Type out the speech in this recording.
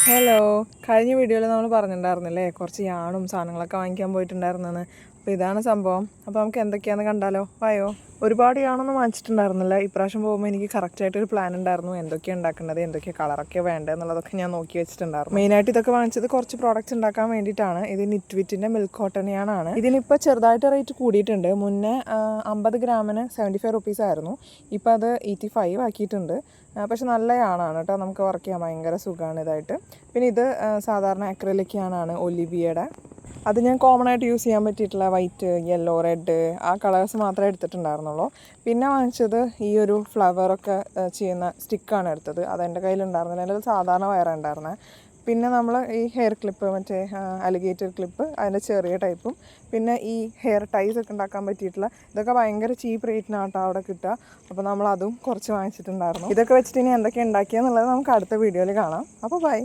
Hello, കഴിഞ്ഞ വീഡിയോയിൽ നമ്മൾ പറഞ്ഞിട്ടുണ്ടായിരുന്നില്ലേ കുറച്ച് യാണും സാധനങ്ങളൊക്കെ വാങ്ങിക്കാൻ പോയിട്ടുണ്ടായിരുന്നെന്ന്. അപ്പോൾ ഇതാണ് സംഭവം. അപ്പോൾ നമുക്ക് എന്തൊക്കെയാണെന്ന് കണ്ടാലോ? വായോ. ഒരുപാട് യാണൊന്നും വാങ്ങിച്ചിട്ടുണ്ടായിരുന്നില്ല. ഇപ്രാവശ്യം പോകുമ്പോൾ എനിക്ക് കറക്റ്റായിട്ടൊരു പ്ലാൻ ഉണ്ടായിരുന്നു. എന്തൊക്കെയാണ് ഉണ്ടാക്കേണ്ടത്, എന്തൊക്കെ കളറൊക്കെ വേണ്ടത് എന്നുള്ളതൊക്കെ ഞാൻ നോക്കി വെച്ചിട്ടുണ്ടായിരുന്നു. മെയിനായിട്ട് ഇതൊക്കെ വാങ്ങിച്ചത് കുറച്ച് പ്രോഡക്റ്റ്സ് ഉണ്ടാക്കാൻ വേണ്ടിയിട്ടാണ്. ഇത് നിറ്റ്വിറ്റിൻ്റെ മിൽക്ക് കോട്ടൺ യാണാണ്. ഇതിനിപ്പോൾ ചെറുതായിട്ട് റേറ്റ് കൂടിയിട്ടുണ്ട്. മുന്നേ 50 ഗ്രാമിന് 75 റുപ്പീസ് ആയിരുന്നു. ഇപ്പോൾ അത് 85 ആക്കിയിട്ടുണ്ട്. പക്ഷെ നല്ല യാണാണ് കേട്ടോ, നമുക്ക് വർക്ക് ചെയ്യാൻ ഭയങ്കര സുഖമാണ് ഇതായിട്ട്. പിന്നെ ഇത് സാധാരണ അക്രിലിക് യാണാണ് ഒലിവിയയുടെ. അത് ഞാൻ കോമൺ ആയിട്ട് യൂസ് ചെയ്യാൻ പറ്റിയിട്ടുള്ള വൈറ്റ്, യെല്ലോ, റെഡ് ആ കളേഴ്സ് മാത്രമേ എടുത്തിട്ടുണ്ടായിരുന്നുള്ളൂ. പിന്നെ വാങ്ങിച്ചത് ഈ ഒരു ഫ്ലവറൊക്കെ ചെയ്യുന്ന സ്റ്റിക്കാണ് എടുത്തത്. അതെൻ്റെ കയ്യിലുണ്ടായിരുന്നില്ല, എൻ്റെ സാധാരണ വയറുണ്ടായിരുന്നത്. പിന്നെ നമ്മൾ ഈ ഹെയർ ക്ലിപ്പ്, മറ്റേ അലിഗേറ്റർ ക്ലിപ്പ്, അതിൻ്റെ ചെറിയ ടൈപ്പും, പിന്നെ ഈ ഹെയർ ടൈസ് ഒക്കെ ഉണ്ടാക്കാൻ പറ്റിയിട്ടുള്ള ഇതൊക്കെ ഭയങ്കര ചീപ്പ് റേറ്റിനാട്ടോ അവിടെ കിട്ടുക. അപ്പോൾ നമ്മൾ അതും കുറച്ച് വാങ്ങിച്ചിട്ടുണ്ടായിരുന്നു. ഇതൊക്കെ വെച്ചിട്ട് ഇനി എന്തൊക്കെ ഉണ്ടാക്കിയെന്നുള്ളത് നമുക്ക് അടുത്ത വീഡിയോയിൽ കാണാം. അപ്പോൾ ബൈ.